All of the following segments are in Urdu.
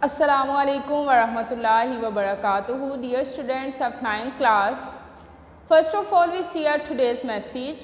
Assalamu alaikum wa rahmatullahi wa barakatuhu. Dear students of 9th class, first of all we see our today's message.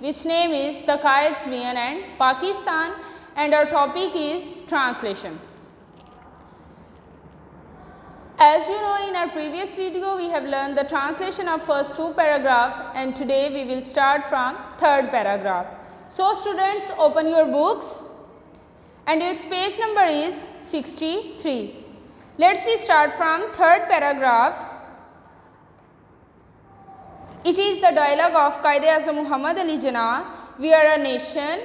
which name is The Caribbean and Pakistan, and our topic is translation. As you know, in our previous video we have learned the translation of first two paragraphs, and today we will start from third paragraph. So students, open your books and its page number is 63. Let's we start from third paragraph. It is the dialogue of Quaid-e-Azam Muhammad Ali Jinnah. We are a nation.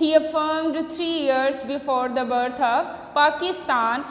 He affirmed 3 years before the birth of Pakistan.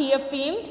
He affirmed.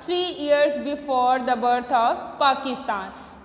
3 years before the birth of Pakistan.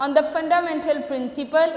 on the fundamental principle,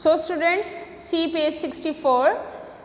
So students, see page 64,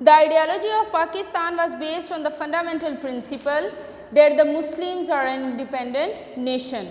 The ideology of Pakistan was based on the fundamental principle that the Muslims are an independent nation.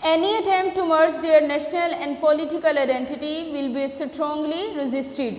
Any attempt to merge their national and political identity will be strongly resisted.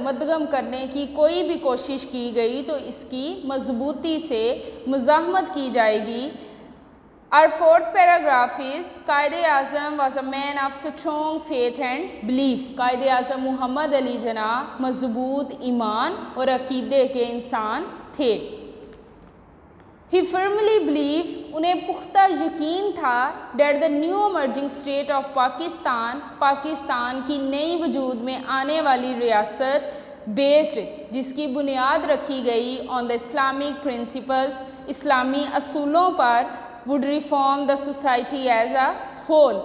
مدغم کرنے کی کوئی بھی کوشش کی گئی تو اس کی مضبوطی سے مزاحمت کی جائے گی۔ Our fourth paragraph is قائد-اعظم was a man of strong faith and belief۔ قائد-اعظم محمد علی جناح مضبوط ایمان اور عقیدے کے انسان تھے۔ He firmly believed، انہیں پختہ یقین تھا that the new emerging state of Pakistan, Pakistan کی نئی وجود میں آنے والی ریاست based، جس کی بنیاد رکھی گئی on the Islamic principles، اسلامی اصولوں پر would reform the society as a whole،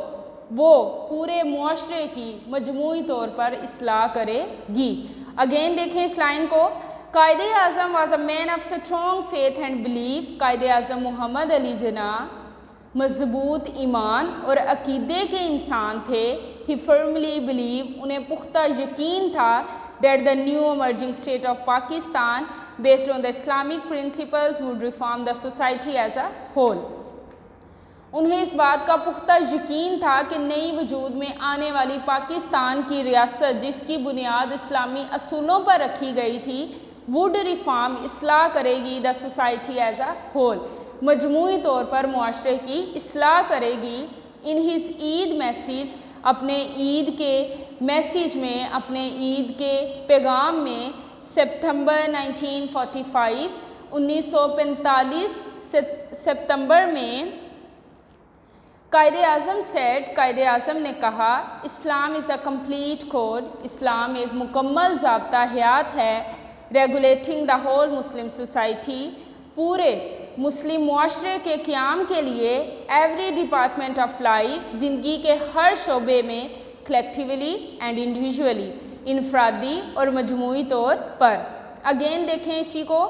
وہ پورے معاشرے کی مجموعی طور پر اصلاح کرے گی۔ اگین دیکھیں اس لائن کو، Quaid Azam was a man of strong faith and belief، Quaid Azam محمد علی جناح مضبوط ایمان اور عقیدے کے انسان تھے۔ He firmly believed، انہیں پختہ یقین تھا that the new emerging state of Pakistan based on the Islamic principles would reform the society as a whole۔ انہیں اس بات کا پختہ یقین تھا کہ نئی وجود میں آنے والی پاکستان کی ریاست جس کی بنیاد اسلامی اصولوں پر رکھی گئی تھی would reform، اصلاح کرے گی the society as a whole، مجموعی طور پر معاشرے کی اصلاح کرے گی۔ in his عید میسیج، اپنے عید کے میسیج میں، اپنے عید کے پیغام میں سپتمبر 1945، 1945 ستمبر میں قائد اعظم said، قائد اعظم نے کہا اسلام از اے کمپلیٹ کوڈ، اسلام ایک مکمل ضابطہ حیات ہے، regulating the whole Muslim society, پورے مسلم معاشرے کے قیام کے لیے، ایوری ڈپارٹمنٹ آف لائف، زندگی کے ہر شعبے میں، کلیکٹیولی اینڈ انڈیویجولی، انفرادی اور مجموعی طور پر۔ اگین دیکھیں اسی کو،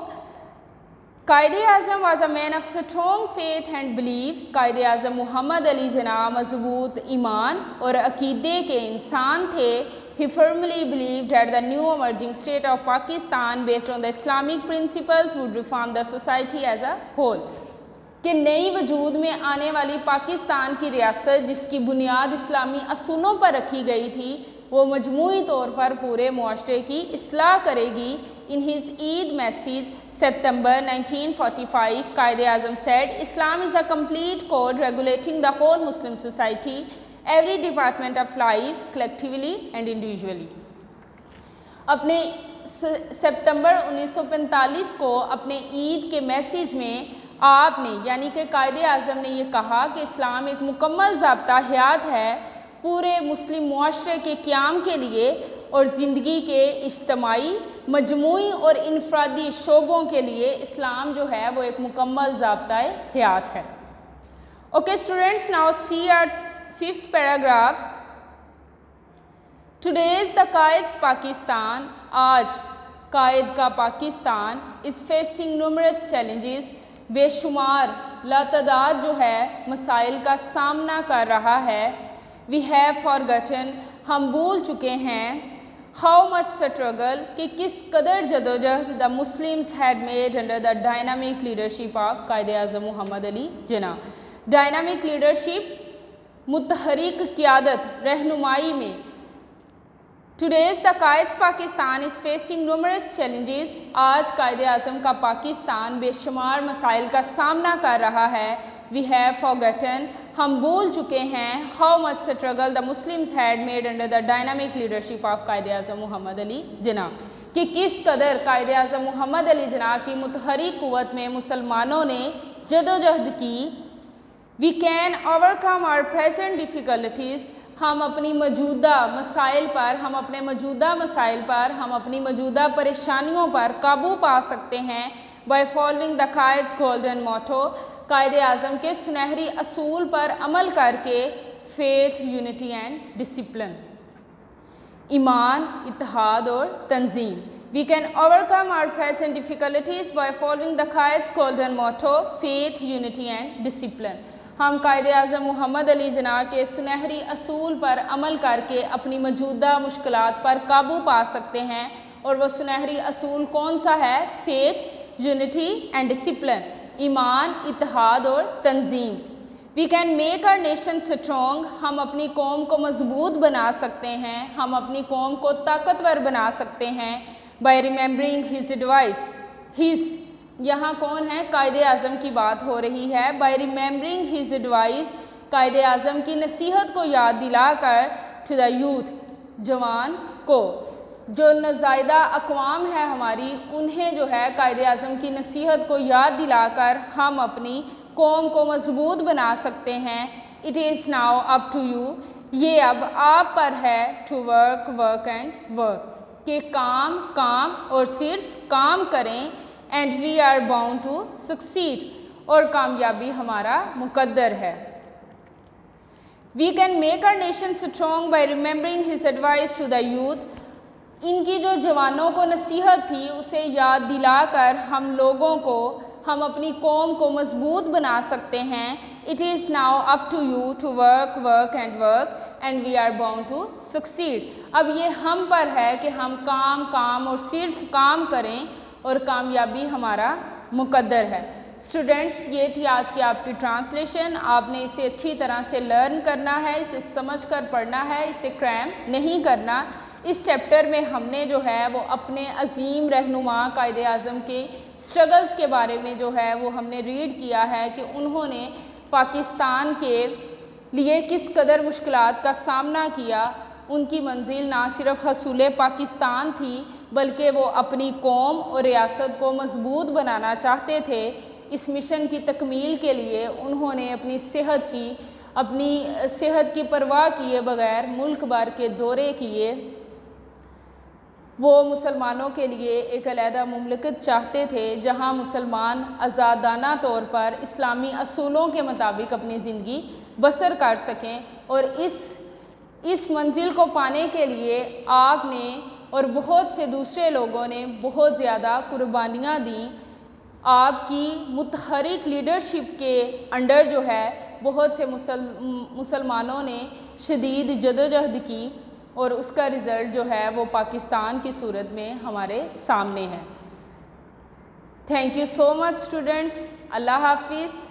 Quaid Azam was a man of strong faith and belief، Quaid Azam محمد علی جناح مضبوط ایمان اور عقیدے کے انسان تھے۔ He firmly believed that the new emerging state of Pakistan based on the Islamic principles would reform the society as a whole، کہ نئی وجود میں آنے والی پاکستان کی ریاست جس کی بنیاد اسلامی اصولوں پر رکھی گئی تھی وہ مجموعی طور پر پورے معاشرے کی اصلاح کرے گی۔ in his Eid message September 1945، Quaid Azam said Islam is a complete code regulating the whole Muslim society، every department of life, collectively and individually۔ اپنے سپتمبر 1945 کو اپنے عید کے میسیج میں آپ نے یعنی کہ قائد اعظم نے یہ کہا کہ اسلام ایک مکمل ضابطہ حیات ہے پورے مسلم معاشرے کے قیام کے لیے اور زندگی کے اجتماعی، مجموعی اور انفرادی شعبوں کے لیے اسلام جو ہے وہ ایک مکمل ضابطہ حیات ہے۔ Okay students, now see our fifth paragraph. Today's the قائد's پاکستان، آج قائد کا Pakistan is facing numerous challenges، بے شمار لاتعداد جو ہے مسائل کا سامنا کر رہا ہے۔ We have forgotten، ہم بھول چکے ہیں، how much struggle، کہ کس قدر جدوجہد the Muslims had made under the dynamic leadership of Quaid Azam Muhammad Ali Jinnah. Dynamic leadership, متحرک قیادت، رہنمائی میں۔ Today's the قائد's Pakistan is facing numerous challenges، آج قائد اعظم کا پاکستان بے شمار مسائل کا سامنا کر رہا ہے۔ We have forgotten، ہم بھول چکے ہیں، how much struggle the Muslims had made under the dynamic leadership of Quaid Azam محمد علی جناح، کہ کس قدر قائد اعظم محمد علی جناح کی متحرک قوت میں مسلمانوں نے جدوجہد کی۔ We can overcome our present difficulties، ہم اپنی موجودہ مسائل پر، ہم اپنے موجودہ مسائل پر، ہم اپنی موجودہ پریشانیوں پر قابو پا سکتے ہیں by following the قائد's golden motto، Quaid Azam کے سنہری اصول پر عمل کر کے، faith، unity and discipline، ایمان، اتحاد اور تنظیم۔ We can overcome our present difficulties by following the قائد's golden motto، faith، unity and discipline، ہم قائد اعظم محمد علی جناح کے سنہری اصول پر عمل کر کے اپنی موجودہ مشکلات پر قابو پا سکتے ہیں، اور وہ سنہری اصول کون سا ہے؟ faith، unity and discipline، ایمان، اتحاد اور تنظیم۔ We can make our nation strong, ہم اپنی قوم کو مضبوط بنا سکتے ہیں، ہم اپنی قوم کو طاقتور بنا سکتے ہیں by remembering his advice. His یہاں کون ہے؟ قائد اعظم کی بات ہو رہی ہے. By remembering his advice, Quaid Azam کی نصیحت کو یاد دلا کر، ٹو دا یوتھ، جوان کو. جو نزائیدہ اقوام ہے ہماری، انہیں جو ہے قائد اعظم کی نصیحت کو یاد دلا کر ہم اپنی قوم کو مضبوط بنا سکتے ہیں. It is now up to you, یہ اب آپ پر ہے، to work work and work, کہ کام اور صرف کام کریں. And we are bound to succeed, اور کامیابی ہمارا مقدر ہے. We can make our nation strong by remembering his advice to the youth. ان کی جو جوانوں کو نصیحت تھی اسے یاد دلا کر ہم لوگوں کو، ہم اپنی قوم کو مضبوط بنا سکتے ہیں. It is now up to you to work work and work and we are bound to succeed. اب یہ ہم پر ہے کہ ہم کام اور صرف کام کریں، اور کامیابی ہمارا مقدر ہے. اسٹوڈنٹس، یہ تھی آج کی آپ کی ٹرانسلیشن. آپ نے اسے اچھی طرح سے لرن کرنا ہے، اسے سمجھ کر پڑھنا ہے، اسے کریم نہیں کرنا. اس چیپٹر میں ہم نے جو ہے وہ اپنے عظیم رہنما قائد اعظم کے اسٹرگلز کے بارے میں جو ہے وہ ہم نے ریڈ کیا ہے کہ انہوں نے پاکستان کے لیے کس قدر مشکلات کا سامنا کیا. ان کی منزل نہ صرف حصول پاکستان تھی بلکہ وہ اپنی قوم اور ریاست کو مضبوط بنانا چاہتے تھے. اس مشن کی تکمیل کے لیے انہوں نے اپنی صحت کی پرواہ کیے بغیر ملک بھر کے دورے کیے. وہ مسلمانوں کے لیے ایک علیحدہ مملکت چاہتے تھے جہاں مسلمان آزادانہ طور پر اسلامی اصولوں کے مطابق اپنی زندگی بسر کر سکیں. اور اس منزل کو پانے کے لیے آپ نے اور بہت سے دوسرے لوگوں نے بہت زیادہ قربانیاں دیں. آپ کی متحرک لیڈرشپ کے انڈر جو ہے بہت سے مسلمانوں نے شدید جدوجہد کی، اور اس کا رزلٹ جو ہے وہ پاکستان کی صورت میں ہمارے سامنے ہے. Thank you so much students. اللہ حافظ.